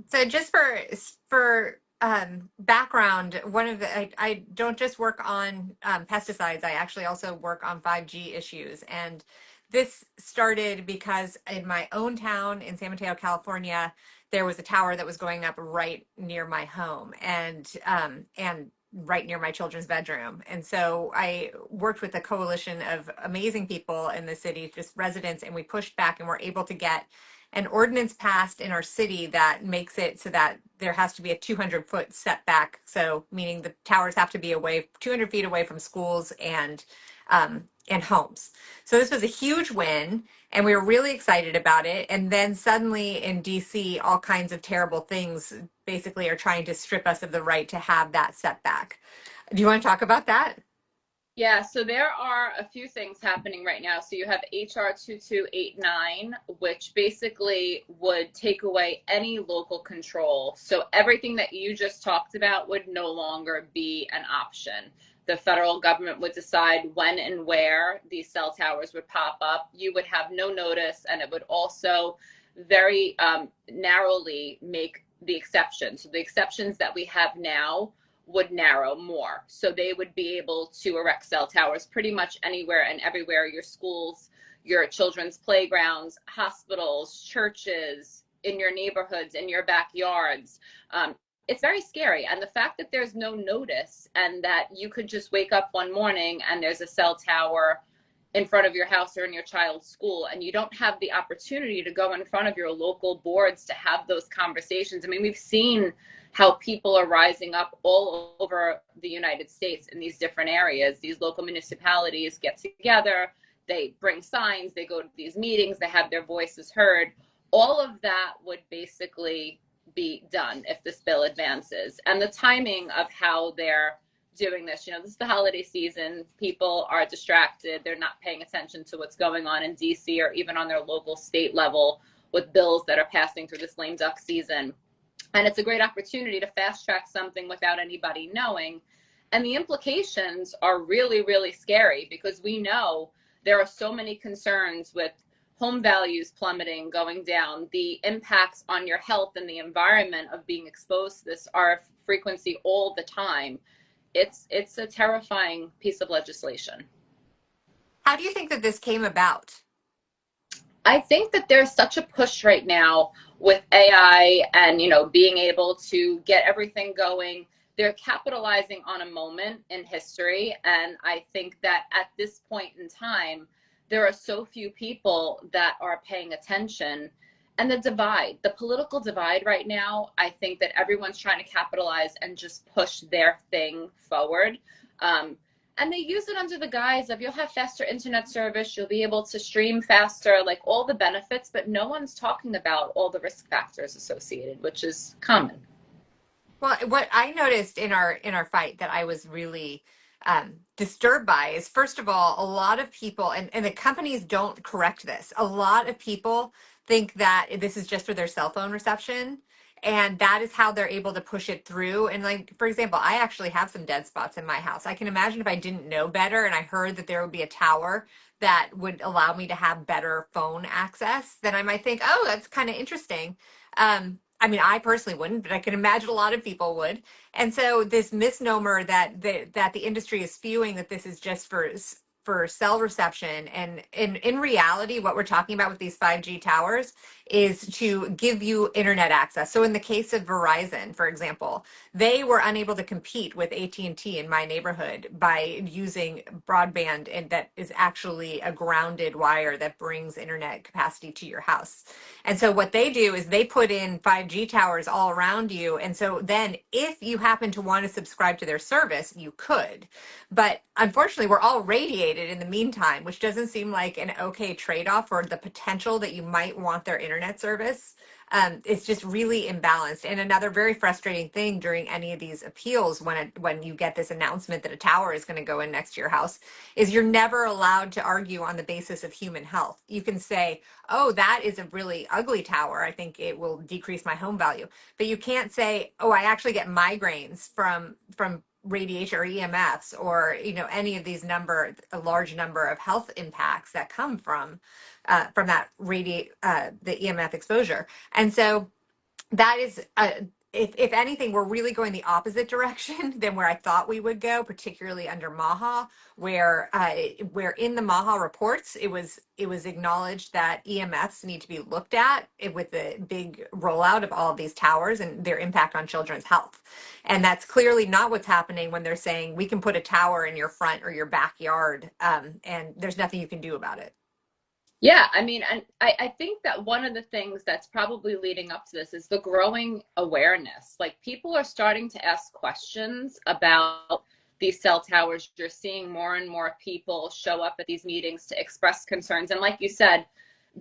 So just for background, I don't just work on pesticides. I actually also work on 5G issues, and this started because in my own town in San Mateo, California, there was a tower that was going up right near my home, and right near my children's bedroom. And so I worked with a coalition of amazing people in the city, just residents, and we pushed back and were able to get an ordinance passed in our city that makes it so that there has to be a 200-foot setback. So meaning the towers have to be away 200 feet away from schools and homes. So this was a huge win, and we were really excited about it. And then suddenly in DC, all kinds of terrible things basically are trying to strip us of the right to have that setback. Do you want to talk about that? Yeah, so there are a few things happening right now. So you have HR 2289, which basically would take away any local control. So everything that you just talked about would no longer be an option. The federal government would decide when and where these cell towers would pop up. You would have no notice, and it would also very narrowly make the exceptions. So the exceptions that we have now would narrow more. So they would be able to erect cell towers pretty much anywhere and everywhere: your schools, your children's playgrounds, hospitals, churches, in your neighborhoods, in your backyards. It's very scary. And the fact that there's no notice and that you could just wake up one morning and there's a cell tower in front of your house or in your child's school, and you don't have the opportunity to go in front of your local boards to have those conversations. I mean, we've seen how people are rising up all over the United States in these different areas. These local municipalities get together, they bring signs, they go to these meetings, they have their voices heard. All of that would basically be done if this bill advances. And the timing of how they're doing this, this is the holiday season. People are distracted. They're not paying attention to what's going on in DC or even on their local state level with bills that are passing through this lame duck season. And it's a great opportunity to fast track something without anybody knowing. And the implications are really, really scary, because we know there are so many concerns with home values plummeting, going down, the impacts on your health and the environment of being exposed to this RF frequency all the time. It's a terrifying piece of legislation. How do you think that this came about? I think that there's such a push right now with AI and, being able to get everything going. They're capitalizing on a moment in history. And I think that at this point in time, there are so few people that are paying attention. And the political divide right now, I think that everyone's trying to capitalize and just push their thing forward. And they use it under the guise of, you'll have faster internet service, you'll be able to stream faster, like all the benefits, but no one's talking about all the risk factors associated, which is common. Well, what I noticed in our fight that I was really disturbed by is, first of all, a lot of people, and the companies don't correct this. A lot of people think that this is just for their cell phone reception, and that is how they're able to push it through. And like, for example, I actually have some dead spots in my house. I can imagine if I didn't know better and I heard that there would be a tower that would allow me to have better phone access, then I might think, oh, that's kind of interesting. I mean, I personally wouldn't, but I can imagine a lot of people would. And so this misnomer that the industry is spewing, that this is just for cell reception, and in reality, what we're talking about with these 5G towers is to give you internet access. So in the case of Verizon, for example, they were unable to compete with AT&T in my neighborhood by using broadband, and that is actually a grounded wire that brings internet capacity to your house. And so what they do is they put in 5G towers all around you. And so then if you happen to want to subscribe to their service, you could. But unfortunately, we're all radiated in the meantime, which doesn't seem like an okay trade-off for the potential that you might want their internet service. It's just really imbalanced. And another very frustrating thing during any of these appeals, when you get this announcement that a tower is going to go in next to your house, is you're never allowed to argue on the basis of human health. You can say, oh, that is a really ugly tower, I think it will decrease my home value. But you can't say, oh, I actually get migraines from radiation or EMFs, or any of these a large number of health impacts that come from that the EMF exposure. And so That is, if anything, we're really going the opposite direction than where I thought we would go, particularly under Maha, where in the Maha reports it was acknowledged that EMFs need to be looked at with the big rollout of all of these towers and their impact on children's health. And that's clearly not what's happening when they're saying we can put a tower in your front or your backyard, and there's nothing you can do about it. Yeah, I mean, and I think that one of the things that's probably leading up to this is the growing awareness. Like, people are starting to ask questions about these cell towers. You're seeing more and more people show up at these meetings to express concerns. And like you said,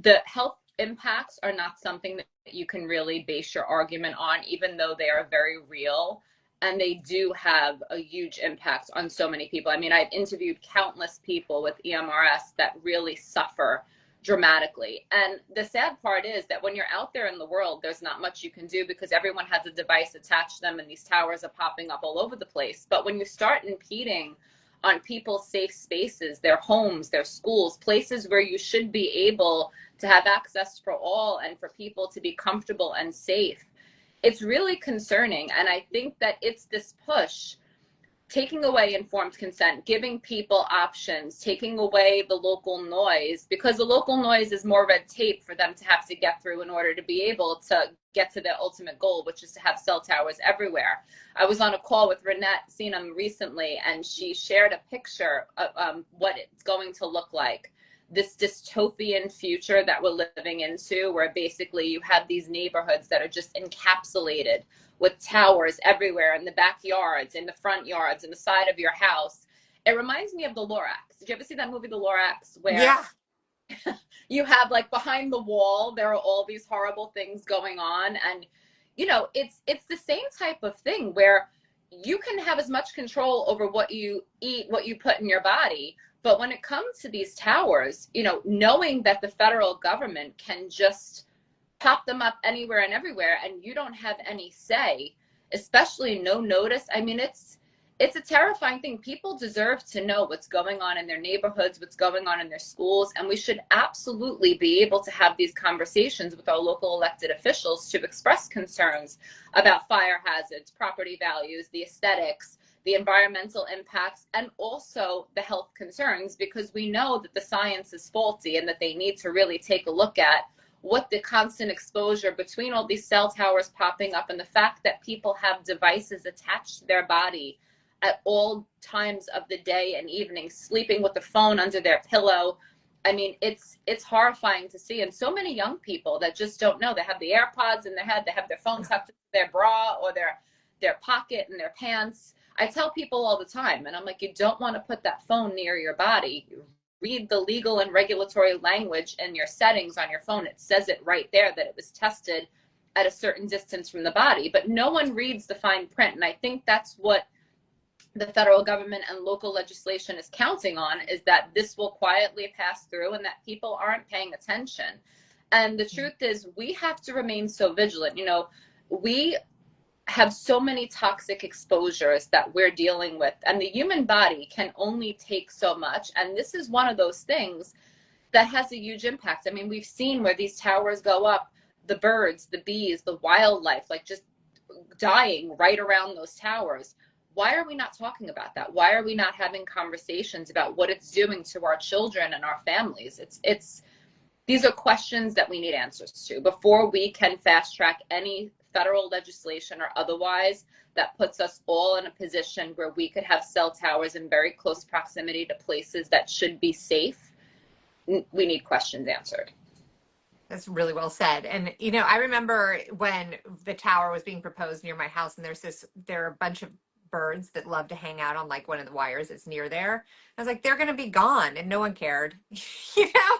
the health impacts are not something that you can really base your argument on, even though they are very real. And they do have a huge impact on so many people. I mean, I've interviewed countless people with EMRS that really suffer dramatically. And the sad part is that when you're out there in the world, there's not much you can do because everyone has a device attached to them and these towers are popping up all over the place. But when you start impeding on people's safe spaces, their homes, their schools, places where you should be able to have access for all and for people to be comfortable and safe, it's really concerning. And I think that it's this push, taking away informed consent, giving people options, taking away the local noise, because the local noise is more red tape for them to have to get through in order to be able to get to their ultimate goal, which is to have cell towers everywhere. I was on a call with Renette Sinam recently, and she shared a picture of what it's going to look like. This dystopian future that we're living into, where basically you have these neighborhoods that are just encapsulated with towers everywhere in the backyards, in the front yards, in the side of your house. It reminds me of The Lorax. Did you ever see that movie, The Lorax, where Yeah. you have, like, behind the wall, there are all these horrible things going on? And, you know, it's the same type of thing where you can have as much control over what you eat, what you put in your body. But when it comes to these towers, you know, knowing that the federal government can just pop them up anywhere and everywhere and you don't have any say, especially no notice. I mean, it's a terrifying thing. People deserve to know what's going on in their neighborhoods, what's going on in their schools, and we should absolutely be able to have these conversations with our local elected officials to express concerns about fire hazards, property values, the aesthetics, the environmental impacts, and also the health concerns, because we know that the science is faulty and that they need to really take a look at what the constant exposure between all these cell towers popping up and the fact that people have devices attached to their body at all times of the day and evening, sleeping with the phone under their pillow. I mean, it's horrifying to see. And so many young people that just don't know. They have the AirPods in their head, they have their phone tucked in their bra or their pocket in their pants. I tell people all the time, and I'm like, you don't want to put that phone near your body. Read the legal and regulatory language in your settings on your phone. It says it right there that it was tested at a certain distance from the body, but no one reads the fine print. And I think that's what the federal government and local legislation is counting on, is that this will quietly pass through and that people aren't paying attention. And the truth is, we have to remain so vigilant. You know, we have so many toxic exposures that we're dealing with, and the human body can only take so much. And this is one of those things that has a huge impact. I mean, we've seen where these towers go up, the birds, the bees, the wildlife, like, just dying right around those towers. Why are we not talking about that? Why are we not having conversations about what it's doing to our children and our families? These are questions that we need answers to before we can fast track any federal legislation or otherwise that puts us all in a position where we could have cell towers in very close proximity to places that should be safe. We need questions answered. That's really well said. And, you know, I remember when the tower was being proposed near my house, and there are a bunch of birds that love to hang out on, like, one of the wires that's near there. I was like, they're going to be gone, and no one cared, you know?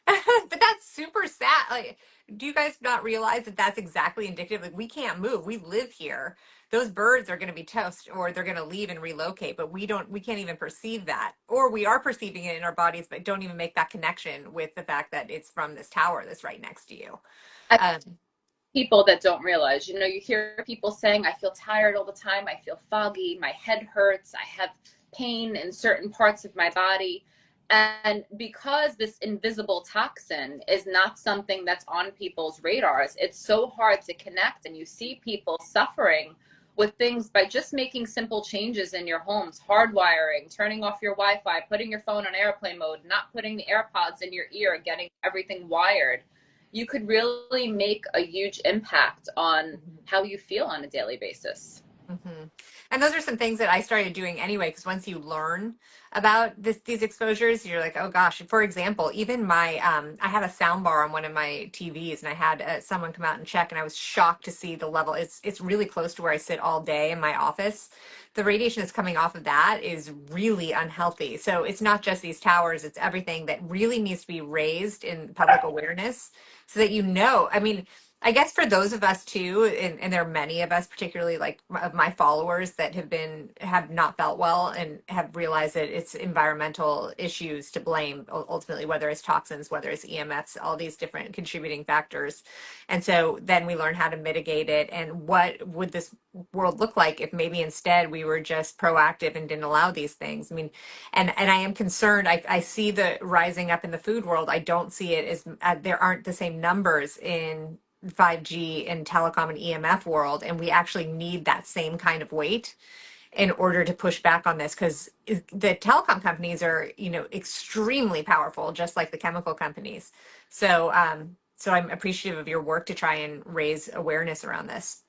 But that's super sad. Like, do you guys not realize that that's exactly indicative? Like, we can't move. We live here. Those birds are going to be toast, or they're going to leave and relocate, but we can't even perceive that. Or we are perceiving it in our bodies, but don't even make that connection with the fact that it's from this tower that's right next to you. People that don't realize, you know, you hear people saying, I feel tired all the time. I feel foggy. My head hurts. I have pain in certain parts of my body. And because this invisible toxin is not something that's on people's radars, it's so hard to connect. And you see people suffering with things by just making simple changes in your homes, hardwiring, turning off your Wi-Fi, putting your phone on airplane mode, not putting the AirPods in your ear, getting everything wired. You could really make a huge impact on how you feel on a daily basis. Mm-hmm. And those are some things that I started doing anyway, because once you learn about these exposures, you're like, oh gosh. For example, even my, I have a sound bar on one of my TVs, and I had someone come out and check, and I was shocked to see the level. It's really close to where I sit all day in my office. The radiation that's coming off of that is really unhealthy. So it's not just these towers; it's everything that really needs to be raised in public awareness, so that you know. I mean, I guess for those of us too, and there are many of us, particularly like of my followers that have not felt well and have realized that it's environmental issues to blame ultimately, whether it's toxins, whether it's EMFs, all these different contributing factors. And so then we learn how to mitigate it. And what would this world look like if maybe instead we were just proactive and didn't allow these things? I mean, and I am concerned. I see the rising up in the food world. I don't see it as there aren't the same numbers in 5G and telecom and EMF world, and we actually need that same kind of weight in order to push back on this, because the telecom companies are, extremely powerful, just like the chemical companies. So I'm appreciative of your work to try and raise awareness around this.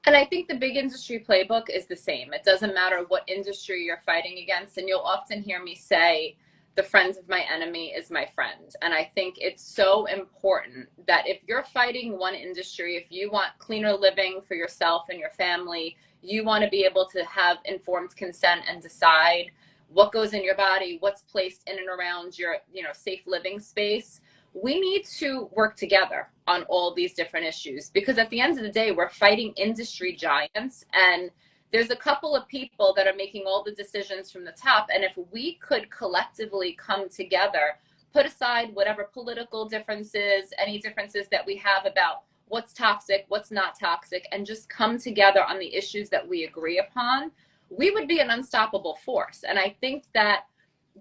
And I think the big industry playbook is the same. It doesn't matter what industry you're fighting against. And you'll often hear me say, the friends of my enemy is my friend. And I think it's so important that if you're fighting one industry, if you want cleaner living for yourself and your family, you want to be able to have informed consent and decide what goes in your body, what's placed in and around your, safe living space. We need to work together on all these different issues, because at the end of the day, we're fighting industry giants, and there's a couple of people that are making all the decisions from the top. And if we could collectively come together, put aside whatever political differences, any differences that we have about what's toxic, what's not toxic, and just come together on the issues that we agree upon, we would be an unstoppable force. And I think that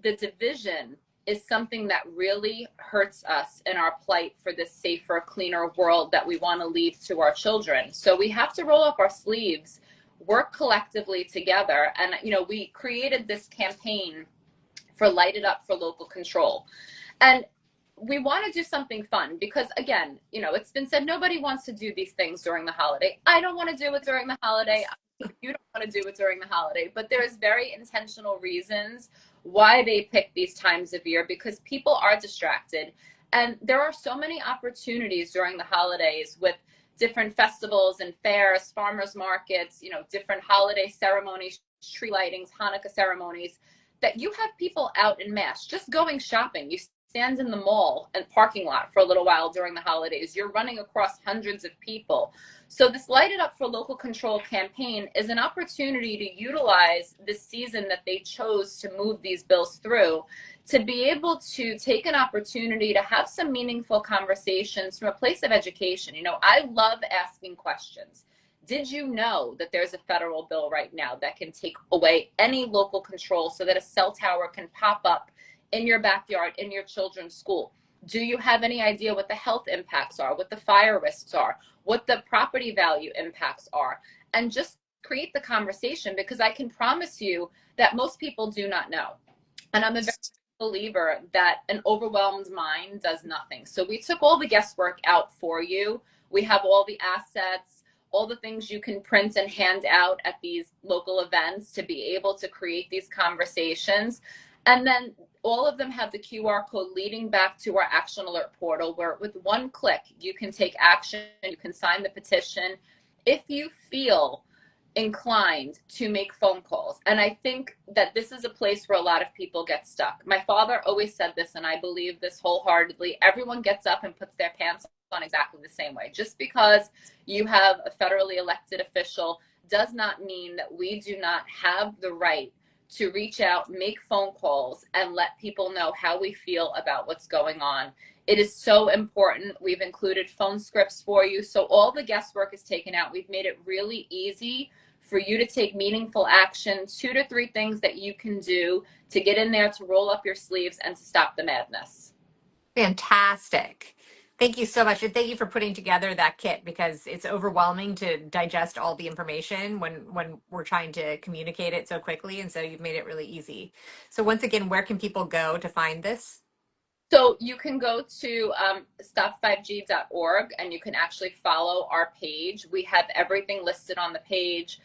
the division is something that really hurts us in our plight for this safer, cleaner world that we want to leave to our children. So we have to roll up our sleeves, work collectively together. And, we created this campaign for Light It Up for Local Control. And we want to do something fun because, again, it's been said nobody wants to do these things during the holiday. I don't want to do it during the holiday. You don't want to do it during the holiday, but there's very intentional reasons why they pick these times of year, because people are distracted. And there are so many opportunities during the holidays with different festivals and fairs, farmers markets, different holiday ceremonies, tree lightings, Hanukkah ceremonies, that you have people out en masse just going shopping. You stand in the mall and parking lot for a little while during the holidays. You're running across hundreds of people. So this Light It Up for Local Control campaign is an opportunity to utilize this season that they chose to move these bills through, to be able to take an opportunity to have some meaningful conversations from a place of education. I love asking questions. Did you know that there's a federal bill right now that can take away any local control so that a cell tower can pop up in your backyard, in your children's school? Do you have any idea what the health impacts are, what the fire risks are, what the property value impacts are? And just create the conversation, because I can promise you that most people do not know. And I'm a very believer that an overwhelmed mind does nothing. So we took all the guesswork out for you. We have all the assets, all the things you can print and hand out at these local events to be able to create these conversations. And then all of them have the QR code leading back to our Action Alert portal, where with one click, you can take action, you can sign the petition. If you feel inclined to make phone calls. And I think that this is a place where a lot of people get stuck. My father always said this, and I believe this wholeheartedly. Everyone gets up and puts their pants on exactly the same way. Just because you have a federally elected official does not mean that we do not have the right to reach out, make phone calls, and let people know how we feel about what's going on. It is so important. We've included phone scripts for you. So all the guesswork is taken out. We've made it really easy for you to take meaningful action, 2 to 3 things that you can do to get in there, to roll up your sleeves and to stop the madness. Fantastic. Thank you so much. And thank you for putting together that kit, because it's overwhelming to digest all the information when we're trying to communicate it so quickly. And so you've made it really easy. So once again, where can people go to find this? So you can go to stop5g.org and you can actually follow our page. We have everything listed on the page.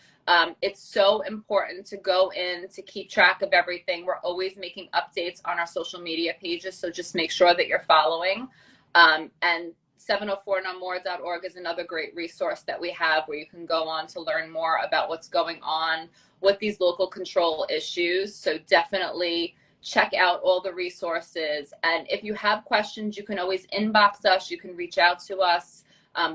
It's so important to go in to keep track of everything. We're always making updates on our social media pages, so just make sure that you're following. And 704nomore.org is another great resource that we have where you can go on to learn more about what's going on with these local control issues. So definitely check out all the resources. And if you have questions, you can always inbox us. You can reach out to us.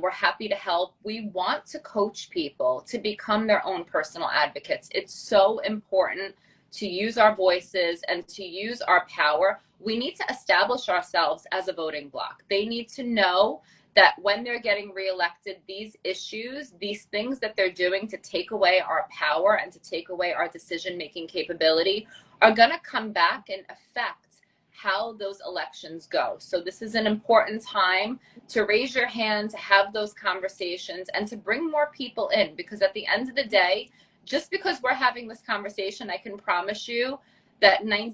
We're happy to help. We want to coach people to become their own personal advocates. It's so important to use our voices and to use our power. We need to establish ourselves as a voting bloc. They need to know that when they're getting reelected, these issues, these things that they're doing to take away our power and to take away our decision-making capability are going to come back and affect how those elections go. So this is an important time to raise your hand, to have those conversations, and to bring more people in, because at the end of the day, just because we're having this conversation, I can promise you that 95%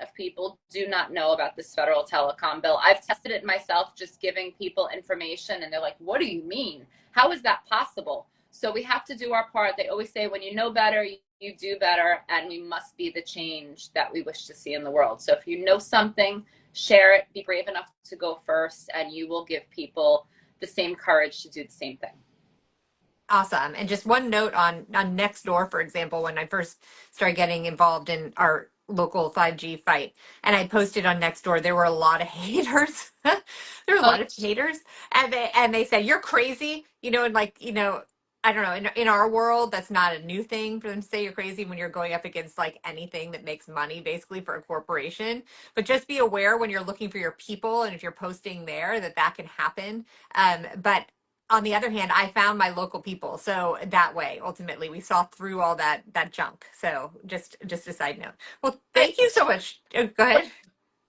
of people do not know about this federal telecom bill. I've tested it myself, just giving people information, and they're like, what do you mean? How is that possible? So we have to do our part. They always say, when you know better, you do better, and we must be the change that we wish to see in the world. So if you know something, share it, be brave enough to go first, and you will give people the same courage to do the same thing. Awesome. And just one note on Nextdoor, for example, when I first started getting involved in our local 5G fight and I posted on Nextdoor, there were a lot of haters. There were a lot of haters, and they said, you're crazy, and like, I don't know, in our world, that's not a new thing for them to say you're crazy when you're going up against like anything that makes money basically for a corporation. But just be aware when you're looking for your people, and if you're posting there, that can happen. But on the other hand, I found my local people. So that way, ultimately, we saw through all that junk. So just a side note. Well, thank you so much. Go ahead.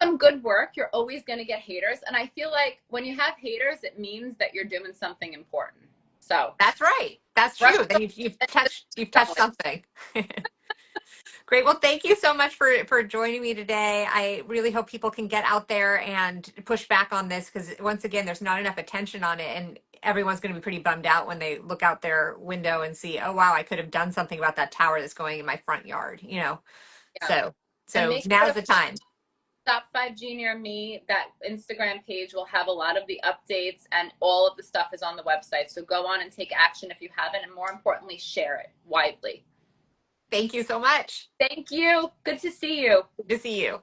Some good work, you're always going to get haters. And I feel like when you have haters, it means that you're doing something important. So that's right. That's true. Then you've touched something. Great. Well, thank you so much for joining me today. I really hope people can get out there and push back on this, because once again, there's not enough attention on it, and everyone's going to be pretty bummed out when they look out their window and see, oh wow, I could have done something about that tower that's going in my front yard. Yeah. So now's the time. Stop5GNearMe, that Instagram page will have a lot of the updates, and all of the stuff is on the website. So go on and take action if you haven't, and more importantly, share it widely. Thank you so much. Thank you. Good to see you. Good to see you.